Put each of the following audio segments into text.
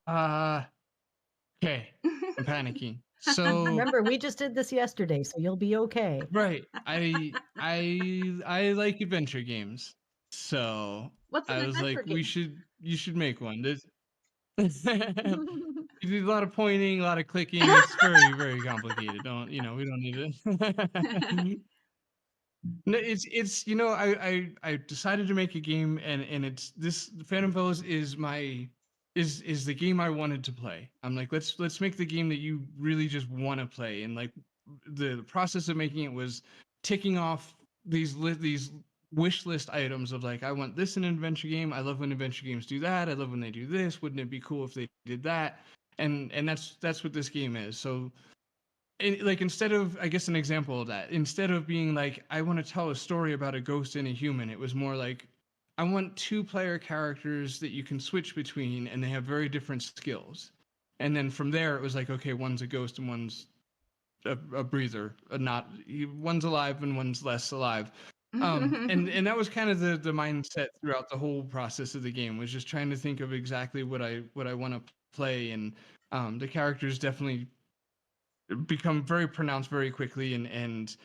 Uh, okay, I'm panicking. So Remember, we just did this yesterday, so you'll be okay. right, I like adventure games. So What's an I was adventure like, game? you should make one. This you do a lot of pointing, a lot of clicking. It's very, very complicated. Don't we don't need it. No, it's I decided to make a game, and it's this Phantom Fellows is my is the game I wanted to play. I'm like, let's make the game that you really just want to play. And like the process of making it was ticking off these wish list items of like, I want this in an adventure game. I love when adventure games do that. I love when they do this. Wouldn't it be cool if they did that? And that's what this game is. So like, instead of, I guess, an example of that, instead of being like, I want to tell a story about a ghost and a human, it was more like, I want two-player characters that you can switch between, and they have very different skills. And then from there, it was like, okay, one's a ghost and one's a breather, not one's alive and one's less alive. And that was kind of the mindset throughout the whole process of the game, was just trying to think of exactly what I want to play. And the characters definitely become very pronounced very quickly. And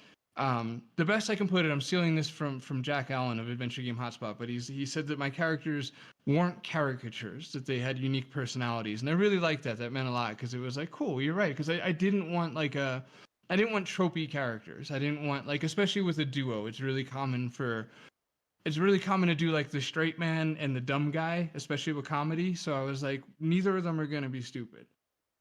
the best I can put it, I'm stealing this from Jack Allen of Adventure Game Hotspot, but he said that my characters weren't caricatures, that they had unique personalities. And I really liked that. That meant a lot, because it was like, cool, you're right, because I didn't want like a I didn't want tropey characters. I didn't want, like, especially with a duo, it's really common to do like the straight man and the dumb guy, especially with comedy. So I was like, neither of them are going to be stupid.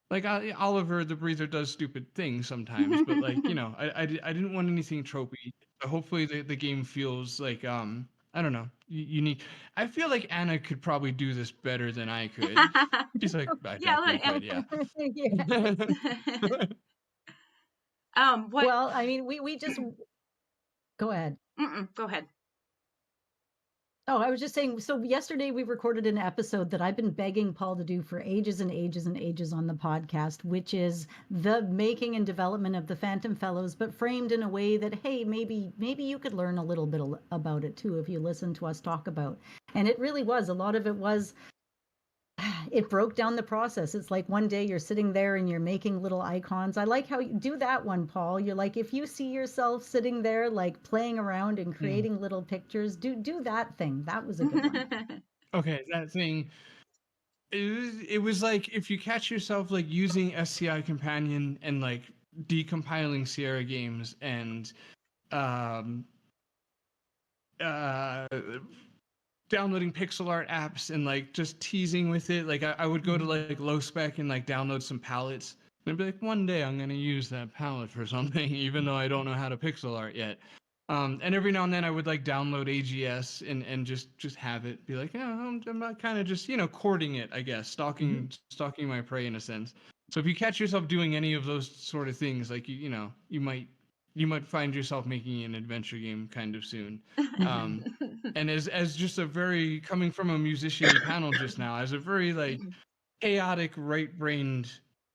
Like, Oliver the Breather does stupid things sometimes, but like, I didn't want anything tropey. So hopefully the game feels like, I don't know, unique. I feel like Anna could probably do this better than I could. She's like, I Yeah, definitely could, yeah. Yeah. what? Well, I mean, we just go ahead. Go ahead. Oh, I was just saying, so yesterday we recorded an episode that I've been begging Paul to do for ages and ages and ages on the podcast, which is the making and development of the Phantom Fellows, but framed in a way that, hey, maybe you could learn a little bit about it too if you listen to us talk about. And it really was. A lot of it was, it broke down the process. It's like one day you're sitting there and you're making little icons. I like how you do that one, Paul. You're like, if you see yourself sitting there like playing around and Mm. creating little pictures, do that thing. That was a good one. Okay, that thing. It was like, if you catch yourself like using SCI Companion and like decompiling Sierra games and um uh downloading pixel art apps and like just teasing with it. Like, I would go to like low spec and like download some palettes and I'd be like, one day I'm gonna use that palette for something, even though I don't know how to pixel art yet. And every now and then I would like download AGS and just have it be like, yeah, I'm not kind of just courting it, I guess, stalking my prey in a sense. So if you catch yourself doing any of those sort of things, like you might find yourself making an adventure game kind of soon. Um, and as just a very, coming from a musician panel just now, as a very like chaotic, right-brained,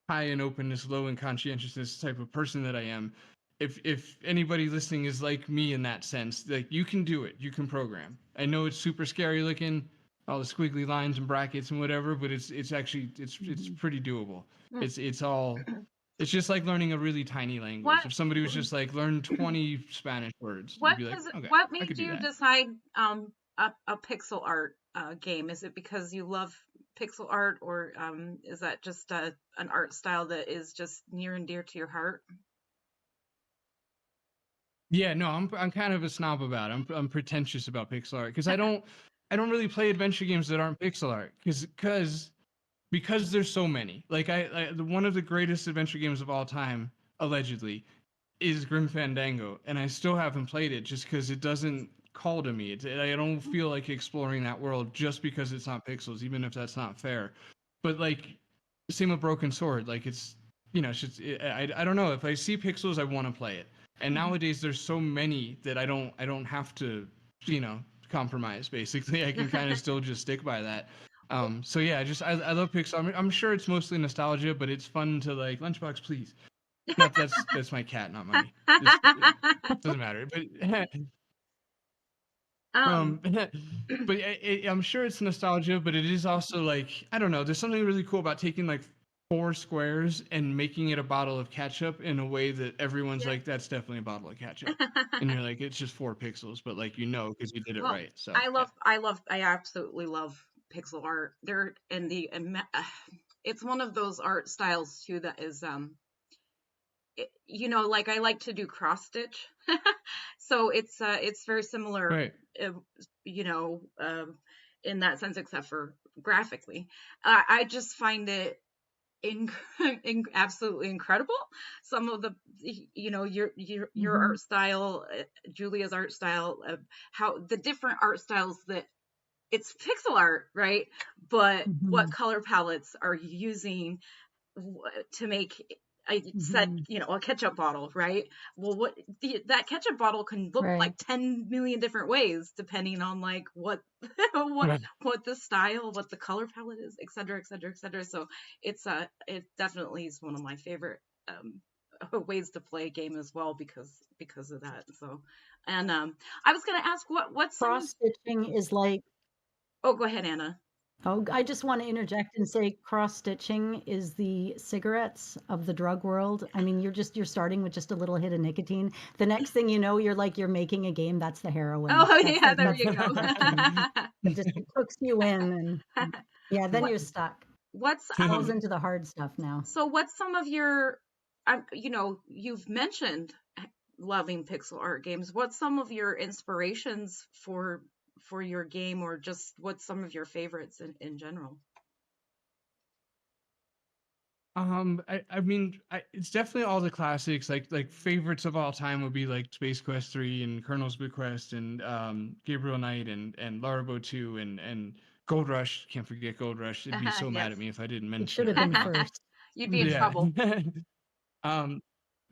high in openness, low in conscientiousness type of person that I am, if anybody listening is like me in that sense, like, you can do it, you can program. I know it's super scary looking, all the squiggly lines and brackets and whatever, but it's actually it's pretty doable. It's just like learning a really tiny language. what? If somebody was just like, learn 20 Spanish words, you'd What be like, has okay, what I made could do you that. decide a pixel art game? Is it because you love pixel art, or is that just an art style that is just near and dear to your heart? Yeah, no, I'm kind of a snob about it. I'm pretentious about pixel art, because I don't really play adventure games that aren't pixel art, because there's so many. Like, one of the greatest adventure games of all time, allegedly, is Grim Fandango, and I still haven't played it just because it doesn't call to me. I don't feel like exploring that world just because it's not pixels, even if that's not fair. But like, same with Broken Sword. Like, it's just, I don't know, if I see pixels, I want to play it. And nowadays there's so many that I don't have to compromise. Basically, I can kind of still just stick by that. So yeah, I love Pixar. I'm sure it's mostly nostalgia, but it's fun to like, Lunchbox, please. Not That's my cat, not my. This, it doesn't matter. But Um, But I'm sure it's nostalgia, but it is also like I don't know. There's something really cool about taking like four squares and making it a bottle of ketchup in a way that everyone's yeah. like, "That's definitely a bottle of ketchup," and you're like, "It's just 4 pixels," but like because you did it Well, right. So yeah, I absolutely love pixel art. They're and it's one of those art styles too that is like I like to do cross stitch, so it's very similar, right, uh, you know, in that sense, except for graphically. I just find it inc- absolutely incredible. Some of the, your Mm-hmm. art style, Julia's art style, how the different art styles that it's pixel art, right? But what Mm-hmm. color palettes are you using to make? I said, Mm-hmm. a ketchup bottle, right? Well, that ketchup bottle can look like Right. 10 million different ways depending on like what what right. what the style, what the color palette is, et cetera, et cetera, et cetera. So it definitely is one of my favorite um ways to play a game as well because of that. So, and I was gonna ask what's some of. Cross stitching is like, Oh, go ahead, Anna. oh, I just want to interject and say cross stitching is the cigarettes of the drug world. I mean, you're starting with just a little hit of nicotine. The next thing you know, you're making a game. That's the heroin. Oh That's yeah, the there that's you the go. it just hooks you in, and yeah, then what you're stuck. what's Falls into the hard stuff now. so what's some of your you've mentioned loving pixel art games. What's some of your inspirations for your game, or just what's some of your favorites in general? I mean, it's definitely all the classics. Like favorites of all time would be like Space Quest 3 and Colonel's Bequest and Gabriel Knight and Larabo 2 and Gold Rush. Can't forget Gold Rush. It'd be so mad Yes. at me if I didn't It mention should it have right been now. first. You'd be in Mm. Yeah. trouble. um,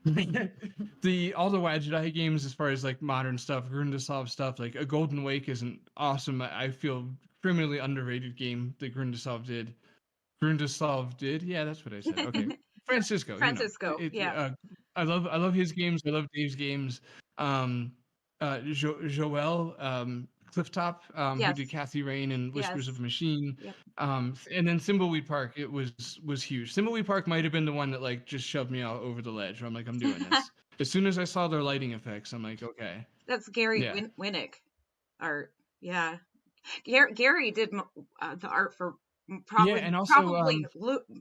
the all the Jedi games as far as like modern stuff, Grundislav stuff, like a Golden Wake is an awesome. I feel criminally underrated game that Grundislav did. Yeah, that's what I said. Okay, Francisco. Francisco, yeah. I love his games. I love Dave's games. Um, Joel Clifftop, who Yes. did Kathy Rain and Whispers of Yes. a Machine. Yep. And then Thimbleweed Park. It was huge. Thimbleweed Park might have been the one that like just shoved me out over the ledge. Where I'm like, I'm doing this. As soon as I saw their lighting effects, I'm like, okay, That's Gary yeah, Winnick art. Yeah. Gary did the art for yeah, probably and also probably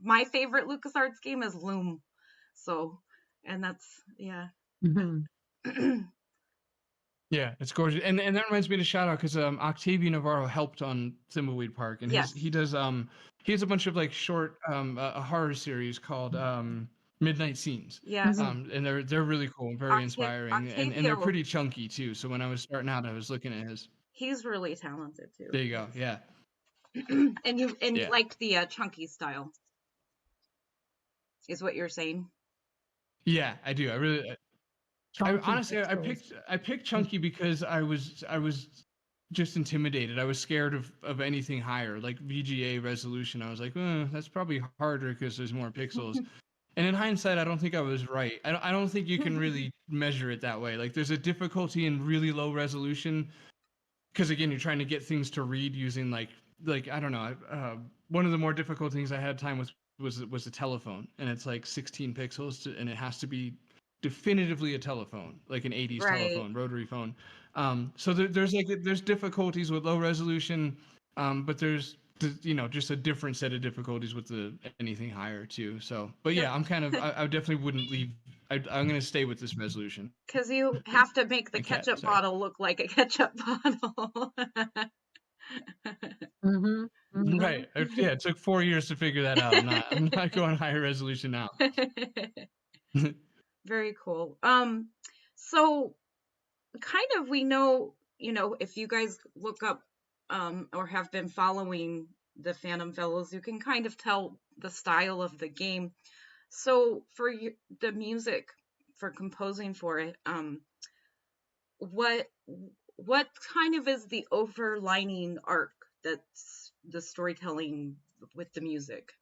my favorite LucasArts game is Loom. So, and that's yeah. Mhm. yeah, it's gorgeous, and that reminds me to shout out because Octavio Navarro helped on Thimbleweed Park, and Yes. he has a bunch of like short a horror series called Midnight Scenes, Yes. Mhm. and they're really cool and very inspiring, and they're Octavio, pretty chunky too. So when I was starting out, I was looking at his. he's really talented too. There you go. Yeah, Yes. And you yeah, liked the chunky style, is what you're saying. yeah. I do. I really. I Chunky honestly, pixels. I picked chunky because I was just intimidated. I was scared of anything higher, like VGA resolution. I was like, that's probably harder because there's more pixels. And in hindsight, I don't think I was right. I don't think you can really measure it that way. Like there's a difficulty in really low resolution because again, you're trying to get things to read using like I don't know. One of the more difficult things I had time with was a telephone, and it's like 16 pixels, and it has to be definitively a telephone, like an 80s Right. telephone, rotary phone. So there's difficulties with low resolution, but there's just a different set of difficulties with the anything higher too. So, but yeah, I definitely wouldn't leave. I'm gonna stay with this resolution. Because you have to make the And cat, ketchup sorry. bottle look like a ketchup bottle. Mhm. Mhm. Right. Yeah, it took 4 years to figure that out. I'm not going higher resolution now. Very cool. So kind of we know, if you guys look up or have been following the Phantom Fellows, you can kind of tell the style of the game. So for the music, for composing for it, what what kind of is the overlining arc that's the storytelling with the music?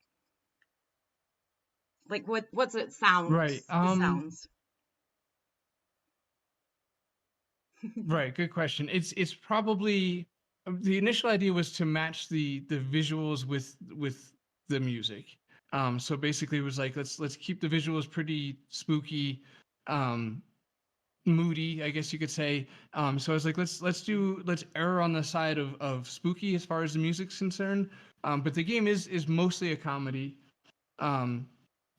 Like what's it Right. sounds? The sounds. Right, good question. It's probably the initial idea was to match the visuals with the music. So basically, it was like let's keep the visuals pretty spooky, um, moody, I guess you could say. So I was like, let's err on the side of spooky as far as the music's concerned. But the game is mostly a comedy. Um,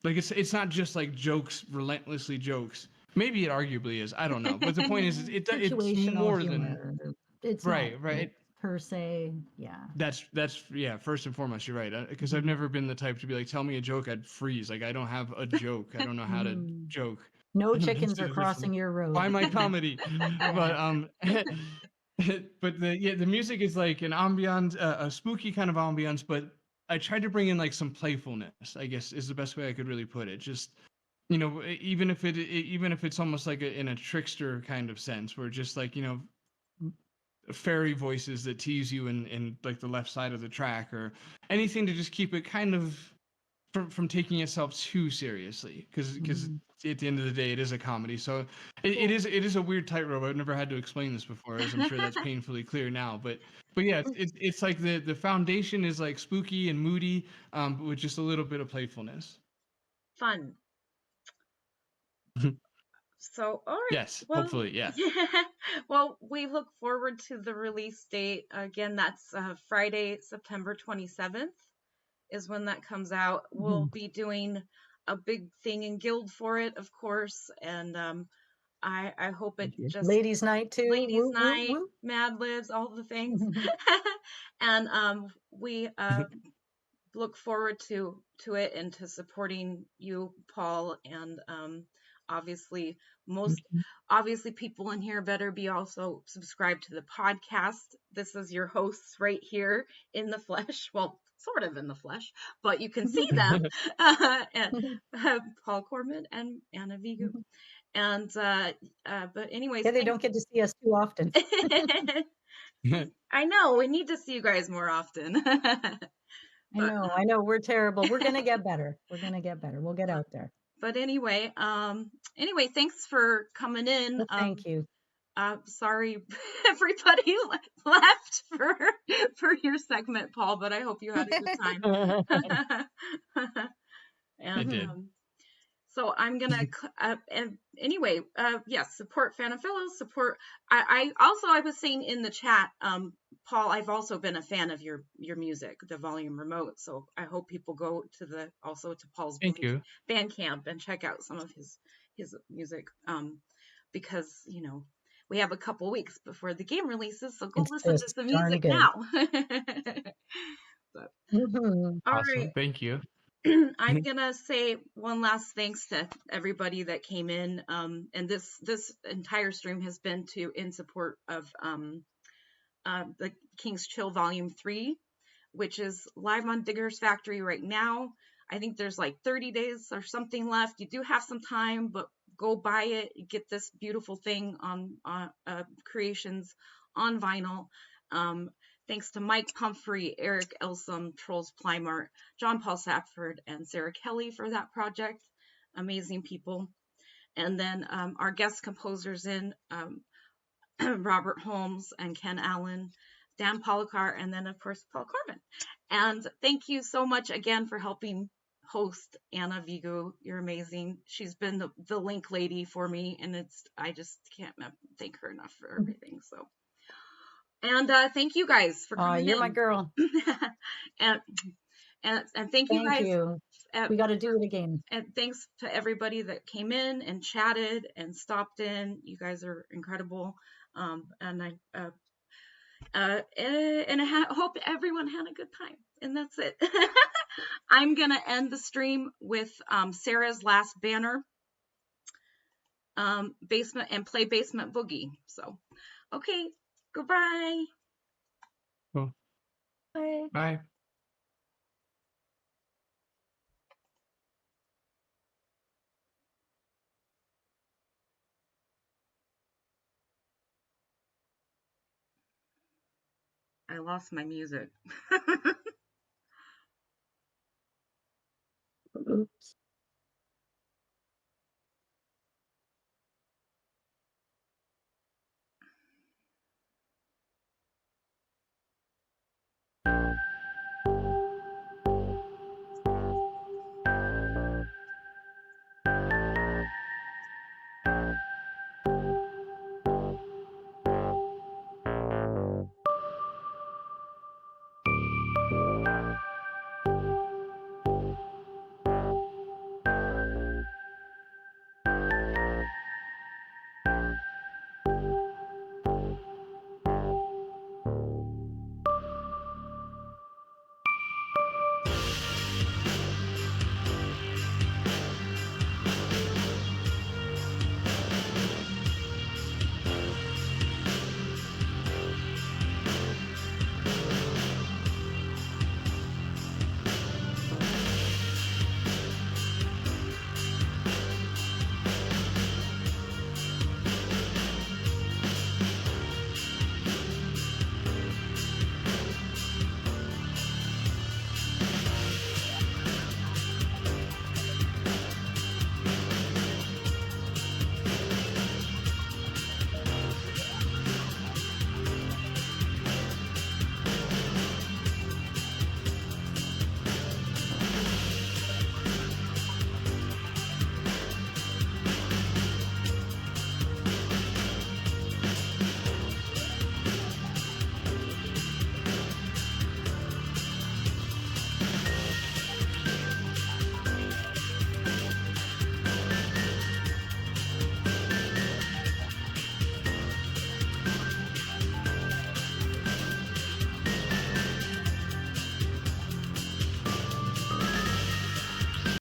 like it's not just like jokes, relentlessly jokes. Maybe it arguably is. I don't know. But the point is, it's Situational more than humor. It's not right, right. per se. Yeah. That's yeah. First and foremost, you're right. Because I've Mhm. never been the type to be like, tell me a joke, I'd freeze. Like I don't have a joke. I don't know how to Mhm. joke. No That's chickens the are difference. crossing your road. Why my comedy? Yeah. But but the music is like an ambiance, a spooky kind of ambiance. But I tried to bring in like some playfulness. I guess is the best way I could really put it. Just even if even if it's almost like in a trickster kind of sense, where just like fairy voices that tease you in like the left side of the track or anything to just keep it kind of from taking itself too seriously because Mhm. at the end of the day it is a comedy, so Cool. it is a weird tightrope. I've never had to explain this before, as I'm sure that's painfully clear now, but yeah, it's like the foundation is like spooky and moody, but with just a little bit of playfulness. Fun. So, all right. Yes, Well, hopefully, yeah. well, we look forward to the release date. Again, that's Friday, September 27th is when that comes out. We'll Mhm. be doing a big thing in Guild for it, of course, and I hope it just Ladies' night too. ladies' Woo woo night, woo. Mad Libs, all the things, and we look forward to it and to supporting you, Paul, and obviously most obviously people in here better be also subscribed to the podcast. This is your hosts right here in the flesh, well, sort of in the flesh, but you can see them, and, Paul Corman and Anna Vigu, and but anyways, Yeah, they thank. don't get to see us too often. I know we need to see you guys more often. But I know, we're terrible. We're gonna get better. We're gonna get better. We'll get but out there. but anyway, thanks for coming in. Well, thank you. Sorry everybody left for your segment, Paul, but I hope you had a good time. I And did. so I'm gonna and anyway, yes, support Fan and Fellows, support. I also I was saying in the chat, Paul, I've also been a fan of your music, the Volume Remote. So I hope people go to the also to Paul's Thank you. Bandcamp and check out some of his music, because we have a couple weeks before the game releases, so go It's listen to just some darn music good. now. But, Mhm. all right. Awesome, thank you. I'm gonna say one last thanks to everybody that came in. And this entire stream has been in support of the King's Chill Volume 3, which is live on Digger's Factory right now. I think there's like 30 days or something left. You do have some time, but go buy it. Get this beautiful thing on Creations on vinyl. Um, Thanks to Mike Pumphrey, Eric Elsom, Trolls Plymart, John Paul Sackford, and Sarah Kelly for that project. Amazing people. And then our guest composers in Robert Holmes and Ken Allen, Dan Polakar, and then, of course, Paul Corbin. And thank you so much again for helping host Anna Vigo. You're amazing. She's been the link lady for me, and I just can't thank her enough for everything. So, and thank you guys for coming You're my in. girl. and, and thank you Thank guys. you. We got to do it again. And thanks to everybody that came in and chatted and stopped in. You guys are incredible. And I hope everyone had a good time. And that's it. I'm gonna end the stream with Sarah's last banner, basement, and play Basement Boogie. So, okay, goodbye. Cool. Bye. Bye. I lost my music. Oops.